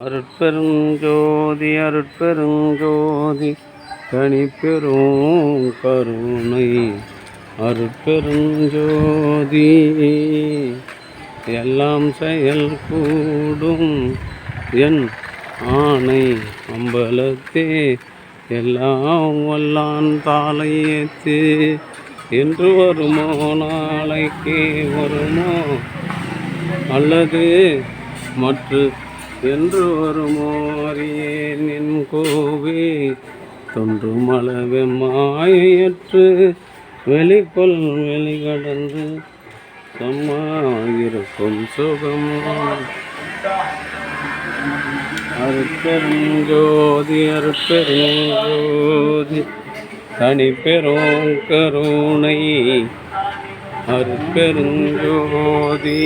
அருட்பெருஞ்சோதி அருட்பெருஞ்சோதி தனிப்பெரும் கருணை அருட்பெருஞ்சோதி எல்லாம் செயல் கூடும் என் ஆணை அம்பலத்தே எல்லாம் வல்லான் தாளையேத்து என்று வருமோ நாளைக்கு வருமோ அல்லது மற்ற என்று வருமோ அறியேன் என் கோவே தொன்று மலவெம்மாயற்று வெளிக்கொள் வெளிகடந்து சம்மாயிருக்கும் சுகம் அருட்பெருஞ்சோதி அருட்பெருஞ்சோதி தனிப்பெரும் கருணை அருட்பெருஞ்சோதி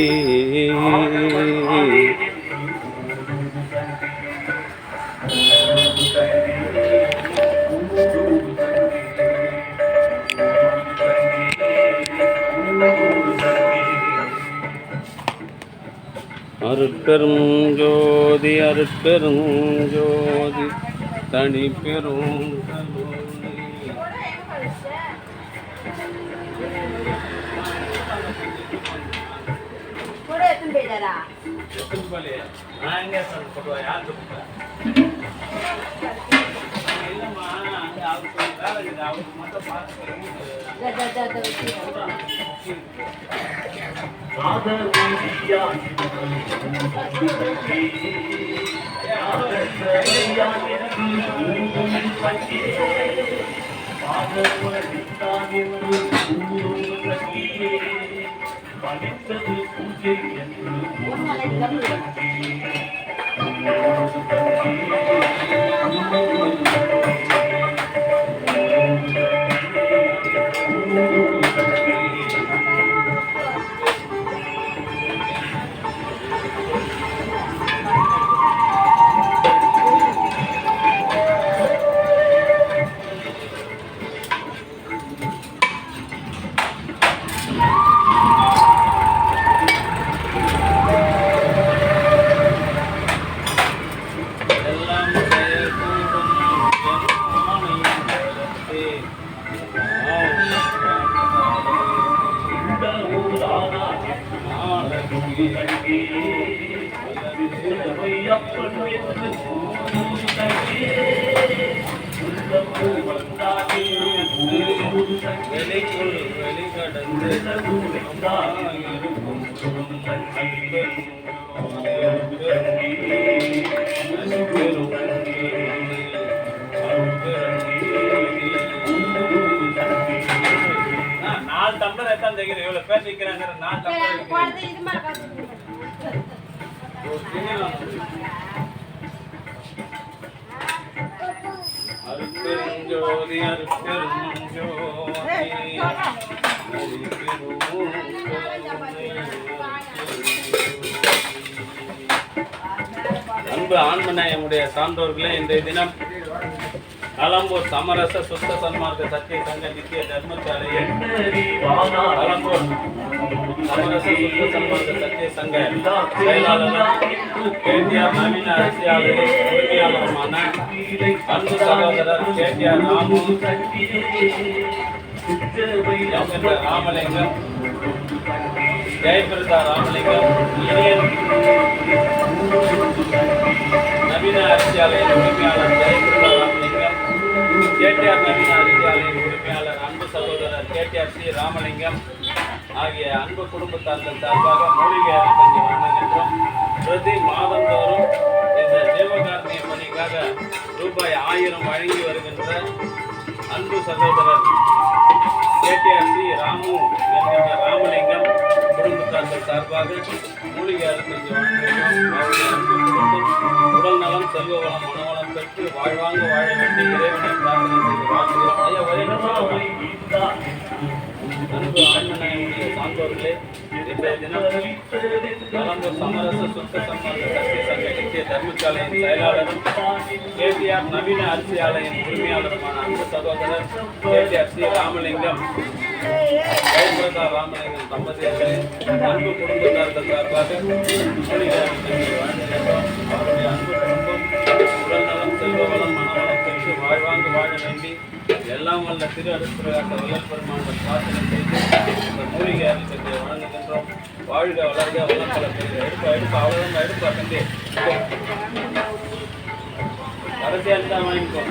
அருட்பெருஞ்சோதி அருட்பெருஞ்சோதி தனிப்பெரும் நாலு டம்ளர் எத்தான் தெரியும் இவ்வளவு பேர் நிக்கிறாங்க நாலு டம்ளர் அருட்பெருஞ்சோதி அன்பு ஆன்மநாயமுடைய சான்றோர்களே, இன்றைய தினம் அலம்பூர் சமரச சுத்த சன்மார்க்க சத்திய சங்க நித்திய தர்மசாலையில் அலம்பூர் சமரச சுத்த சன்மார்க்க சத்திய சங்க செயலாளர் கேடிஆர் நவீன அரசியாளரின் உரிமையாளருமான அன்பு சகோதரர் கேடிஆர் ராமு ராமலிங்கம் ஜெயபிரதா ராமலிங்கம் நவீன அரசியாலயின் உரிமையாளர் ஜெயபிரதா ராமலிங்கம் கேடிஆர் நவீன அரசியாலயின் உரிமையாளர் அன்பு சகோதரர் கேடிஆர் சி ராமலிங்கம் ஆகிய அன்பு குடும்பத்தார்கள் சார்பாக மூலிகை அறக்கஞ்சி வழங்குகின்றோம். பிரதி மாதந்தோறும் இந்த ஜீவகாரணிய பணிக்காக ரூபாய் 1000 வழங்கி வருகின்ற அன்பு சகோதரர் கேடிஆர் சி ராமு என்கின்ற ராமலிங்கம் குடும்பத்தார்கள் சார்பாக மூலிகை அறக்கஞ்சி வழங்குகின்றோம். அவருடைய அன்பு குடும்பம் உடல் நலம், செல்வ வளம், மனவளம் பெற்று வாழ்வாங்க வாழ வேண்டிய இறைவனை பிரார்த்தனை செய்து வாழ்கிறோம். அன்பு ஆன்மநாயமுடைய சான்றோர்களே, இன்றைய தினம் அலம்பூர் சமரச சுத்த சன்மார்க்க சத்திய சங்க நித்திய தர்மசாலையின் செயலாளரும் கேடிஆர் நவீன அரசியாலயின் உரிமையாளருமான அன்பு சகோதரர் கேடிஆர் சி ராமலிங்கம் ஜெயபிரதா ராமலிங்கம் தம்பதியர்களே அன்பு குடும்பத்தார்கள் சார்பாக அவருடைய அன்பு குடும்பம் உடல் நலம் செல்வ வளம் மனவளம் பெற்று வாழ்வாங்கு வாழ வேண்டி எல்லாம் வல்ல திரு அடுத்துறையாட்ட வல்லல் பெருமாண்ட பிரார்த்தனை செய்து இந்த மூலிகை அரிசத்தை வழங்குகின்றோம். வாழ்க வளர்க வளப்பல பெறுக. எடுப்பா அவ்வளோதான் எடுப்பா தம்பி அரசியல் தான் வாங்கிக்கோ.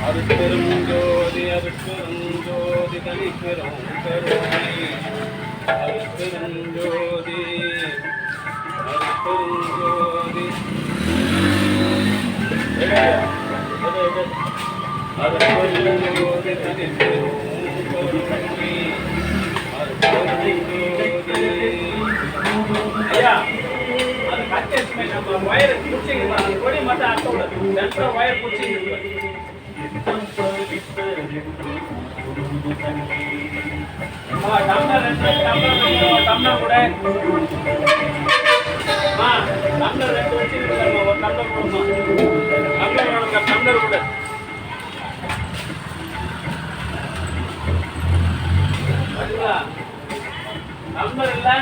அருட்பெருஞ்சோதி அருட்பெருஞ்சோதி தனி பெரும் பெருமை அருட்பெருஞ்சோதி அருட்பெருஞ்சோதி அருட்பெருஞ்சோதி தனி பெரும் பெருமை அருட்பெருஞ்சோதி. ஐயா அது கட்டேஸ்மே நம்ம வயர் பிடிச்சிங்க அந்த கொடி மட்டும் அட்டோட சென்டர் வயர் பிடிச்சிங்க டம்ளர் டம்ளர் கூட டம்ளர் ரெண்டு வச்சுருக்காங்க. ஒரு டம்ளர் கொடுமா டம்ளர் வேணுங்க டம்ளர் கூட டம்ளர் இல்லை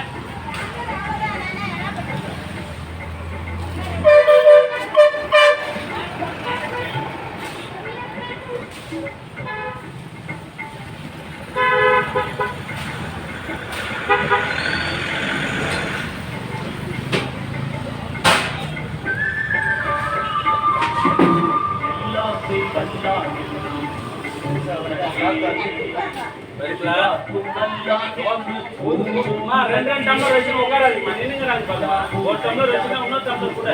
ரெண்டு டம்ளர் வச்சு உட்காராதுமா நின்னுங்கிறாங்க பார்த்தா. ஒரு டம்ளர் வச்சுன்னா இன்னொரு டம்ளர் கூட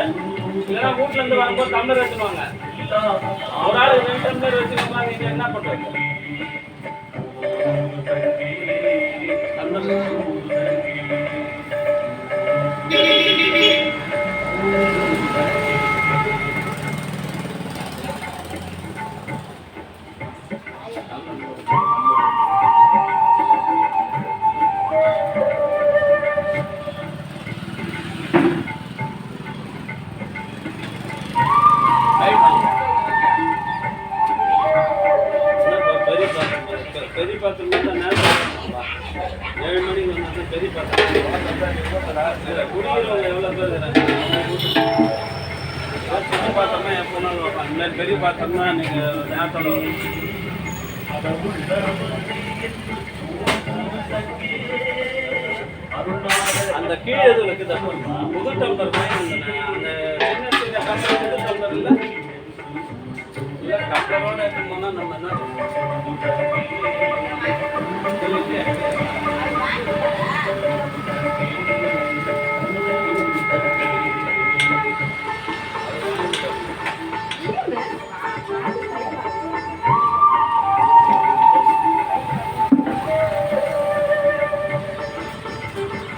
இல்லைன்னா வீட்டுல இருந்து வரும்போது டம்ளர் வச்சுருவாங்க. ஒரு ஆள் 2 டம்ளர் வச்சுக்கோமா நீங்க என்ன பண்றீங்க? பெரிய பாத்திரம் தான் நேரம் 7 மணிக்கு வந்து பெரிய பாத்திரம் குடிக்கிறவங்க எவ்வளோ பேர் இருக்கிறாங்க. சின்ன பாத்திரம்னா எப்போ நாளும் வைப்பாங்க. இந்த மாதிரி பெரிய பாத்திரம்னா நீங்கள் நேரத்தோட அந்த கீழே எது இருக்குது புது டம்ளர் மாதிரி அந்த சின்ன சின்ன டம்ளர் புது டம்ளர் இல்லை இல்லை டம்ளரோட இருக்கணும்னா நம்ம என்ன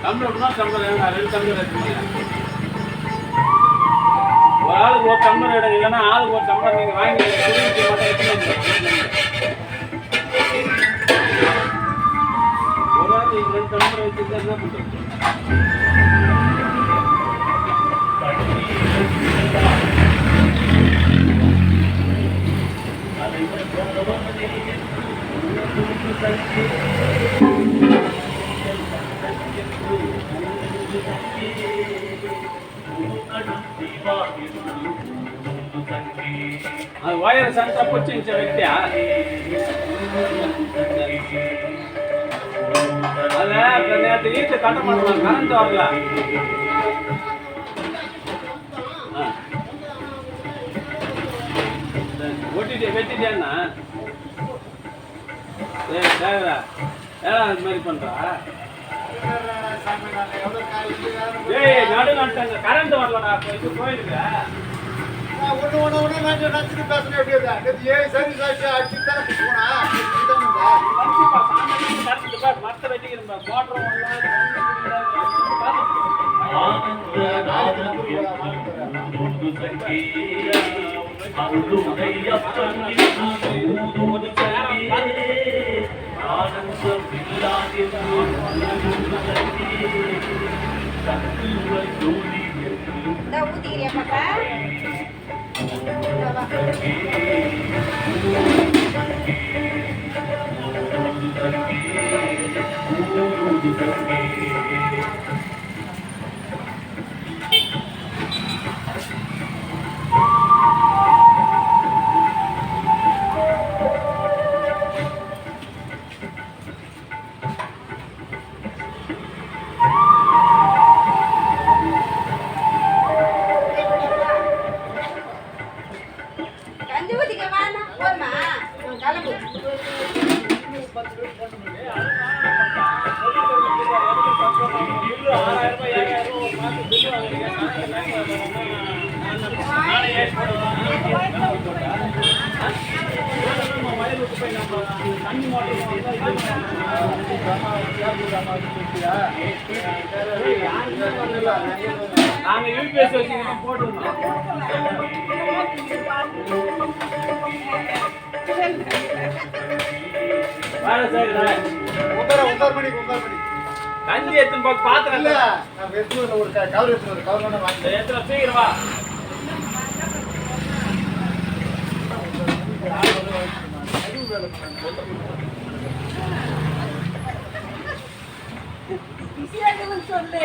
டம்ளர்னா டம்ளர் 2 டம்ளர் வச்சுக்கோங்க. ஒரு ஆளுக்கு ஒரு டம்ளர் எடுங்க. இல்லைன்னா ஆளுக்கு ஒரு டம்ளர் நீங்கள் வாங்கி குடிக்க மட்டும் ஒரு ஆள் 2 டம்ளர் வச்சுருந்தா என்ன பண்ணுறது? அது வயர் சென்டர் பிடிச்சிருச்ச ವ್ಯಕ್ತಿயா அதில் நேற்று ஈட்டு கட்ட பண்ணுவாங்க. கரண்ட் வரல. ஒட்டிட்டு வெட்டிட்டேன்னா தேவையா ஏன்னா அது மாதிரி பண்ணுறா? ஏய் நடு நட்டாங்க கரண்ட் வரலடா. இது போயிருக்கு மத்த வெட்டிக்கிறேன் மோட்டர் ஊத்திக்கிறியா பாப்பா? நாங்க யூபிஎஸ் வச்சுக்கிட்டு போட்டுருந்தோம். கஞ்சி எடுத்துன்னு போய் பாத்திரம் இல்ல ஒரு கவர் எடுத்துட்டு சீக்கிரம் வா. சொல்லு